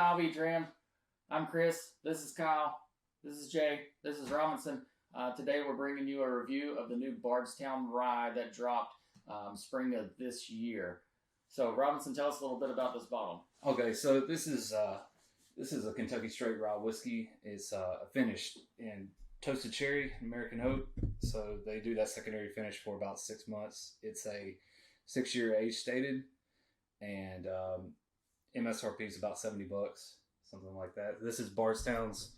Albie Drammed. I'm Chris. This is Kyle. This is Jay. This is Robinson. Today we're bringing you a review of the new Bardstown Rye that dropped spring of this year. So Robinson, tell us a little bit about this bottle. Okay, so this is a Kentucky straight rye whiskey. It's finished in toasted cherry, American oak. So they do that secondary finish for about 6 months. It's a 6-year age stated, and MSRP is about $70, something like that. This is Bardstown's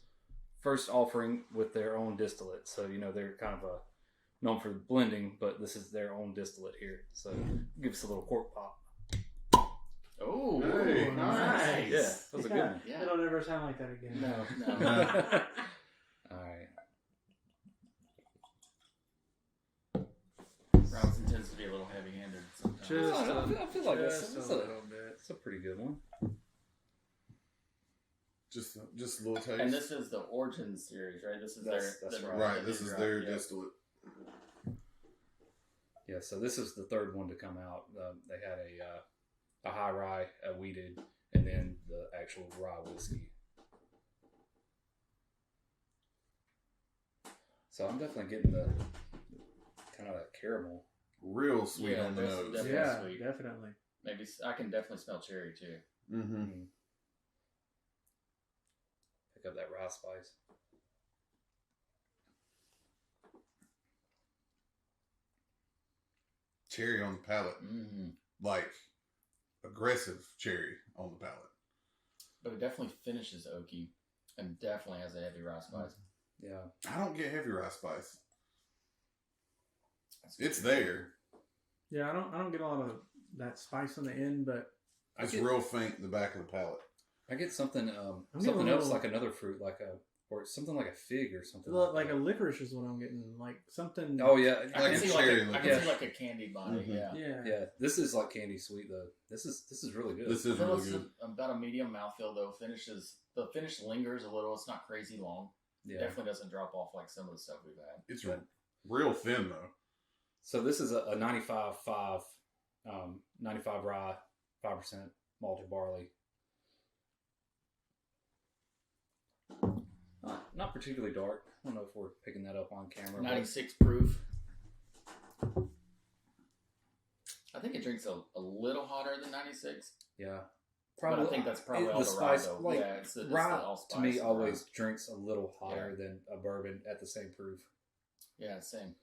first offering with their own distillate. So, they're kind of known for blending, but this is their own distillate here. So give us a little cork pop. Oh, hey, nice. Yeah, that was a good one. Yeah. It'll never sound like that again. No. All right. Robinson tends to be a little heavy-handed sometimes. I feel like Just that's a little bit. it's a pretty good one. Just a little taste. And this is the Origin Series, right? This is That's their right. This is their yeah. distillate. Yeah, so this is the third one to come out. They had a high rye, a wheated, and then the actual rye whiskey. So I'm definitely getting the kind of that caramel. Real sweet Yeah, on the this nose. definitely Yeah, sweet. definitely. Maybe I can definitely smell cherry too. Mm-hmm. Pick up that rye spice. Cherry on the palate. Mm-hmm. Like, aggressive cherry on the palate. But it definitely finishes oaky, and definitely has a heavy rye spice. Yeah. I don't get heavy rye spice. That's It's good. there. Yeah, I don't get a lot of that spice on the end, but It's real faint in the back of the palate. I get something getting something a else little- like another fruit, or something like a fig or something. like a that. licorice is what I'm getting. Like something. Oh yeah, I Like can a see cherry I can liqueur. see like a candy body. Mhm. Yeah. Yeah. yeah. This is like candy sweet though. This is really good. This is So really it's good. about a medium mouthfeel though. The finish lingers a little. It's not crazy long. Yeah. Definitely doesn't drop off like some of the stuff we've had. It's But- real thin, though. So this is a 95.5, 95 rye, 5% malted barley. Not particularly dark. I don't know if we're picking that up on camera. but- 96 proof. I think it drinks a little hotter than 96. Yeah. But I think that's probably all the rye though. Like, Yeah, it's the rye allspice to me and always rye. drinks a little hotter than a bourbon at the same proof. Yeah, same.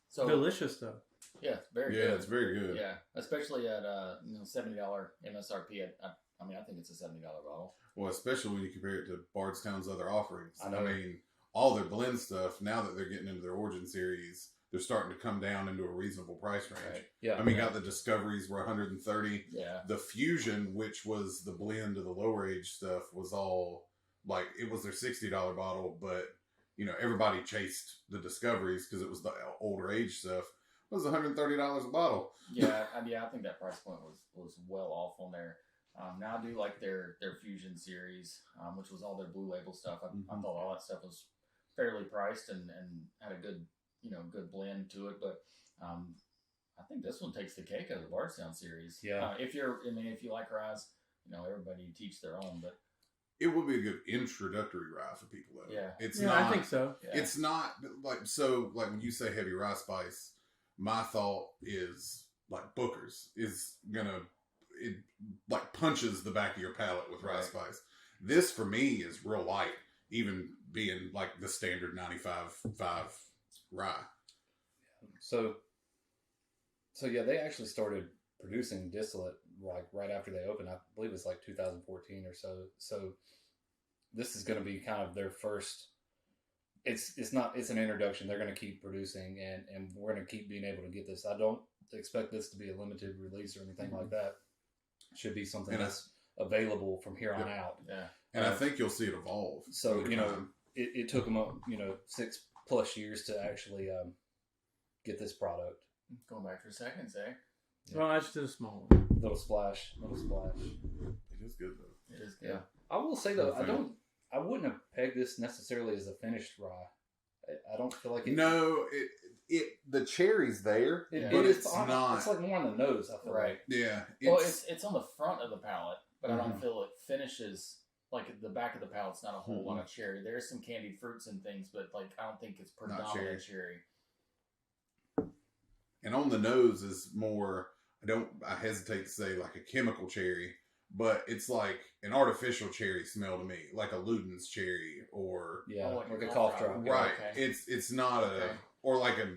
So Delicious though. yeah, very Yeah, good. it's very good. Yeah, especially at $70 MSRP. I think it's a $70 bottle. Well, especially when you compare it to Bardstown's other offerings. I know. mean, all their blend stuff, now that they're getting into their Origin Series, they're starting to come down into a reasonable price range. Right. Yeah. I mean, got the Discoveries were 130. Yeah, The Fusion, which was the blend of the lower age stuff, was all like, it was their $60 bottle, but everybody chased the Discoveries because it was the older age stuff. It was $130 a bottle. yeah, I think that price point was well off on there. Now I do like their Fusion series, which was all their Blue Label stuff. I Mhm. thought all that stuff was fairly priced and had a good good blend to it. But I think this one takes the cake out of the Bardstown series. Yeah. If you like ryes, everybody teach their own. But It would be a good introductory rye for people, though. Yeah. It's Yeah, not. I think so. yeah, It's not like when you say heavy rye spice, my thought is like Booker's is it like punches the back of your palate with rye Right. spice. This for me is real light, even being like the standard 95.5 rye. So yeah, they actually started producing distillate like right after they opened. I believe it's like 2014 or so. So this is going to be kind of their first. It's an introduction. They're going to keep producing, and we're going to keep being able to get this. I don't expect this to be a limited release or anything like that. It should be something And that's available from here on out. yeah. And I think you'll see it evolve. So over time. it took them 6+ years to actually get this product. Going back for seconds, eh? Yeah. Well, that's just a small one. Little splash. it is good though. It is good. Yeah. I will say though, I'm a fan. I wouldn't have pegged this necessarily as a finished rye. I don't feel like it. No, the cherry's there, it but is it's not. It's like more on the nose. I feel Right. like. Yeah, Well, it's on the front of the palate, but I don't Mhm. feel it finishes, like the back of the palate's not a whole lot of cherry. There is some candied fruits and things, but like I don't think it's predominant cherry. And on the nose is more, I hesitate to say like a chemical cherry, but it's like an artificial cherry smell to me, like a Luden's cherry or like a cough drop. Right. Okay. It's not or like a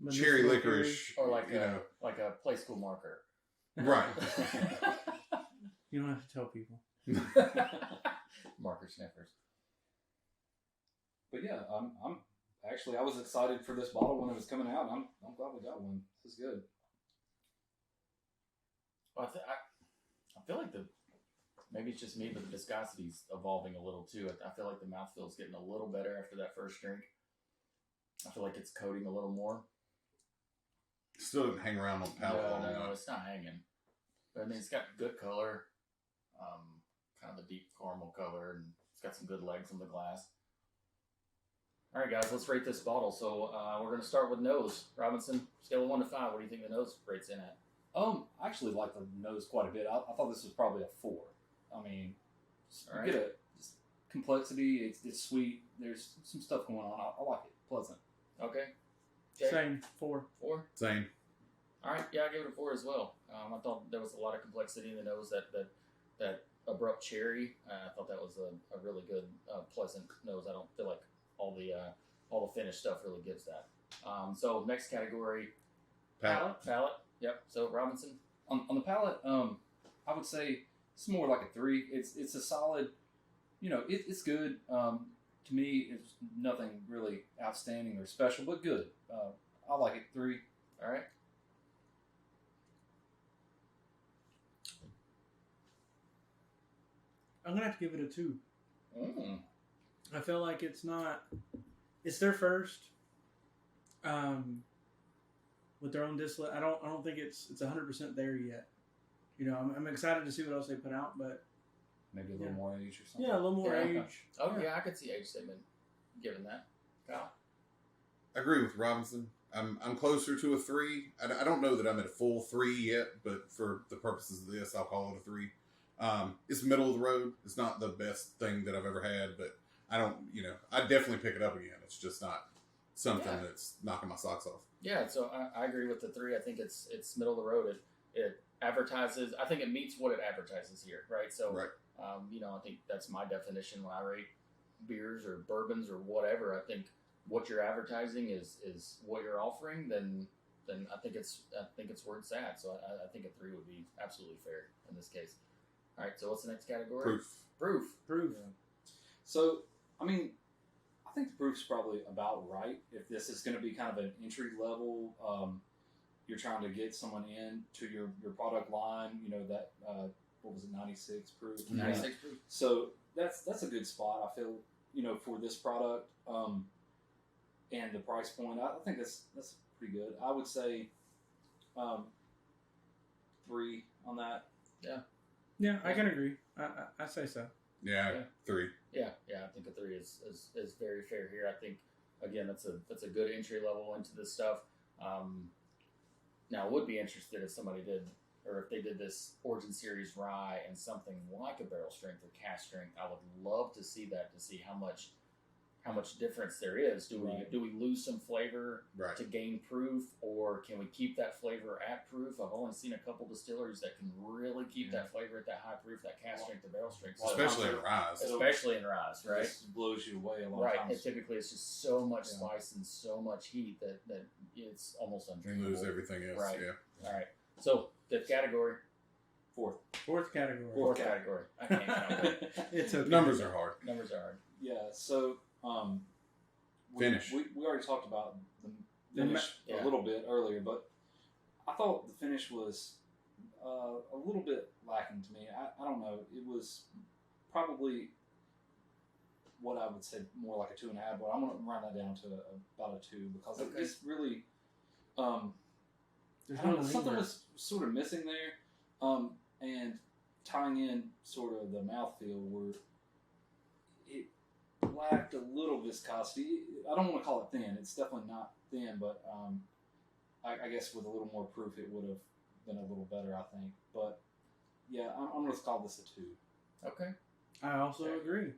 Medicinal cherry licorice, or like like a play school marker. Right. You don't have to tell people. Marker sniffers. But yeah, I'm actually, I was excited for this bottle when it was coming out. I'm glad we got one. This is good. Well, I feel like maybe it's just me, but the viscosity's evolving a little too. I feel like the mouthfeel's getting a little better after that first drink. I feel like it's coating a little more. Still didn't hang around on the palate long enough. No, it's not hanging. But I mean, it's got good color, kind of a deep caramel color, and it's got some good legs on the glass. All right, guys, let's rate this bottle. So we're going to start with nose. Robinson, scale of 1 to 5. What do you think the nose rates in at? I actually like the nose quite a bit. I thought this was probably a 4. I mean, All you get just complexity. It's sweet. There's some stuff going on. I like it. Pleasant. Okay. Jay? Same 4. 4? Same. All right, yeah, I gave it a 4 as well. I thought there was a lot of complexity in the nose. That abrupt cherry. I thought that was a really good, pleasant nose. I don't feel like all the finished stuff really gives that. So next category, palate. Yep. So Robinson, On the palate, I would say it's more like a 3. It's a solid. It's good. To me, it's nothing really outstanding or special, but good. I like it. 3. all right. I'm going to have to give it a 2. I feel like it's their first with their own distillate. I don't think it's 100% there yet. I'm excited to see what else they put out, but Maybe a little more age or something. yeah, a little more age. Oh yeah, I could see age statement given that. Kyle? I agree with Robinson. I'm closer to a 3. I don't know that I'm at a full 3 yet, but for the purposes of this, I'll call it a 3. It's middle of the road. It's not the best thing that I've ever had, but I'd definitely pick it up again. It's just not something that's knocking my socks off. Yeah, so I agree with the 3. I think it's middle of the road. It advertises. I think it meets what it advertises here, right? So, Right. I think that's my definition when I rate beers or bourbons or whatever. I think what you're advertising is what you're offering. Then I think it's where it's at. So I think a 3 would be absolutely fair in this case. All right. So what's the next category? Proof. Yeah. So, I mean, I think the proof's probably about right. If this is going to be kind of an entry level, you're trying to get someone in to your product line. That what was it, 96 proof? 96 proof. So that's a good spot. I feel for this product and the price point. I think that's pretty good. I would say 3 on that. Yeah, I can agree. I say so. Yeah, 3. Yeah. I think a 3 is very fair here. I think again that's a good entry level into this stuff. Now I would be interested if somebody did, or if they did this Origin Series Rye and something like a barrel strength or cask strength. I would love to see that, to see how much difference there is. Do we lose some flavor Right. to gain proof, or can we keep that flavor at proof? I've only seen a couple distilleries that can really keep that flavor at that high proof, that cask strength to barrel strength. So Especially in Rye. especially in Rye, right? It just blows you away a lot Right, of times. and typically it's just so much spice and so much heat that it's almost You undrinkable. lose everything else. Right. Yeah. All right, so fifth category, Fourth category. fourth category. I can't count it. It's okay. Numbers are hard. Numbers are hard. Yeah, so Finish. We already talked about the The finish yeah. a little bit earlier, but I thought the finish was a little bit lacking to me. I don't know. It was probably what I would say more like a 2.5, but I'm going to run that down to about a 2 because it's really There's I don't know, no something linger. was sort of missing there, and tying in sort of the mouthfeel where it lacked a little viscosity. I don't want to call it thin. It's definitely not thin, but I guess with a little more proof, it would have been a little better, I think. But yeah, I'm going to call this a 2. Okay. I also Okay. agree.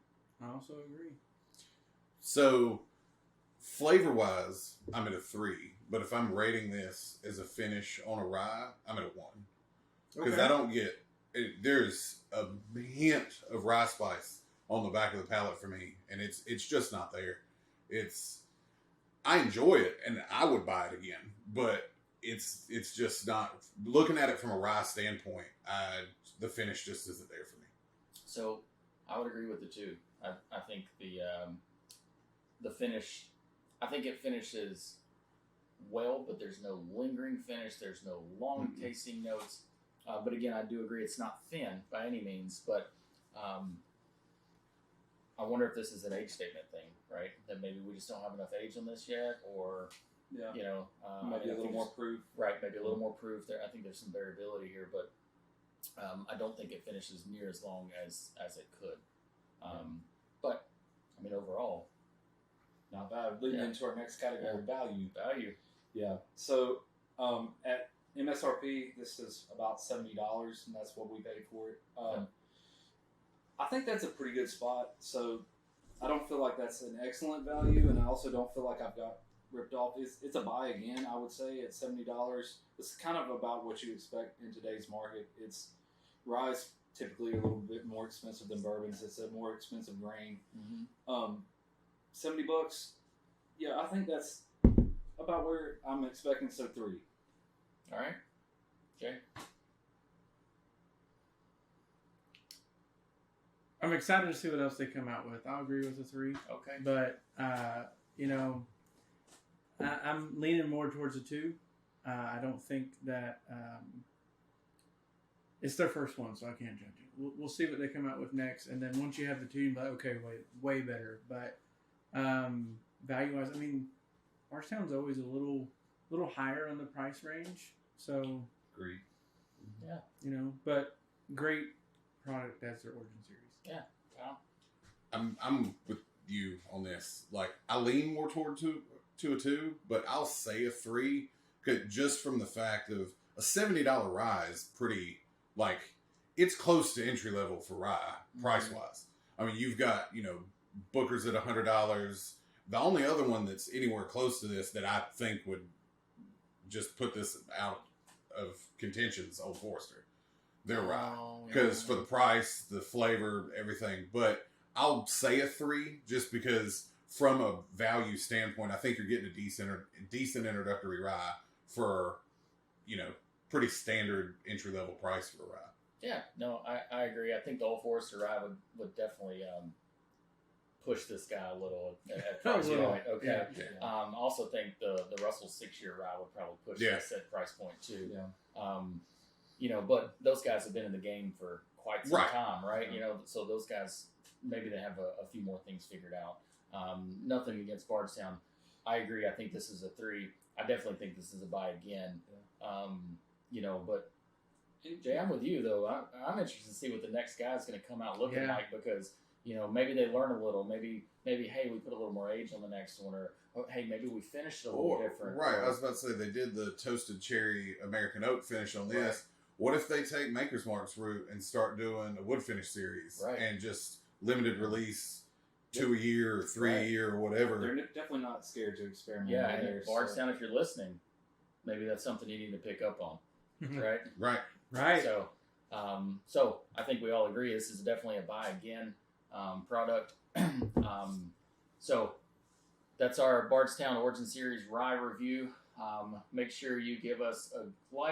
So, flavor wise, I'm at a 3. But if I'm rating this as a finish on a rye, I'm at a 1. Because I don't get there's a hint of rye spice on the back of the palate for me, and it's just not there. I enjoy it, and I would buy it again, but it's just not. Looking at it from a rye standpoint, the finish just isn't there for me. So I would agree with the two. I think the finish, I think it finishes well, but there's no lingering finish. There's no long tasting notes. But again, I do agree it's not thin by any means. But I wonder if this is an age statement thing, right? That maybe we just don't have enough age on this yet, or Yeah. maybe a little more proof. Right, maybe a little more proof there. I think there's some variability here, but I don't think it finishes near as long as it could. But I mean, overall, Not bad. Leading into our next category, value. value. Yeah. So at MSRP, this is about $70, and that's what we paid for it. I think that's a pretty good spot. So I don't feel like that's an excellent value, and I also don't feel like I've got ripped off. It's a buy again, I would say, at $70. It's kind of about what you expect in today's market. Rye's typically a little bit more expensive than bourbons. It's a more expensive grain. Mm-hmm. $70. Yeah, I think that's about where I'm expecting. So 3. All right, Jay. I'm excited to see what else they come out with. I'll agree with the 3, Okay. but I'm leaning more towards a 2. I don't think that it's their first one, so I can't judge it. We'll see what they come out with next, and then once you have the 2, you're like, okay, way better. But value-wise, I mean, Bardstown's always a little higher on the price range, so Agreed. Yeah. But great product as their Origin Series. Yeah. Wow. I'm with you on this. Like, I lean more toward to a 2, but I'll say a 3, just from the fact of a $70 rye is pretty, like, it's close to entry level for rye price wise. I mean, you've got Booker's at $100. The only other one that's anywhere close to this that I think would just put this out of contention is Old Forester. They're rye because for the price, the flavor, everything. But I'll say a 3 just because from a value standpoint, I think you're getting a decent introductory rye for pretty standard entry level price for a rye. Yeah, no, I agree. I think the Old Forester rye would definitely push this guy a little at price point. Okay. Yeah. Also think the Russell 6-year rye would probably push this at price point too. Yeah. But those guys have been in the game for quite some Right. time, right? So those guys maybe they have a few more things figured out. Nothing against Bardstown. I agree. I think this is a 3. I definitely think this is a buy again. But Jay, I'm with you though. I'm interested to see what the next guy's going to come out looking like because maybe they learn a little. Maybe hey, we put a little more age on the next one, or hey, maybe we finished it a little different. Right. I was about to say they did the toasted cherry American oak finish on this. Right. What if they take Maker's Mark's route and start doing a wood finish series and just limited release 2 a year or 3 a year or whatever? They're definitely not scared to experiment. Yeah, and Bardstown, if you're listening, maybe that's something you need to pick up on, right? Right. So, so I think we all agree this is definitely a buy again product. So that's our Bardstown Origin Series Rye review. Make sure you give us a like.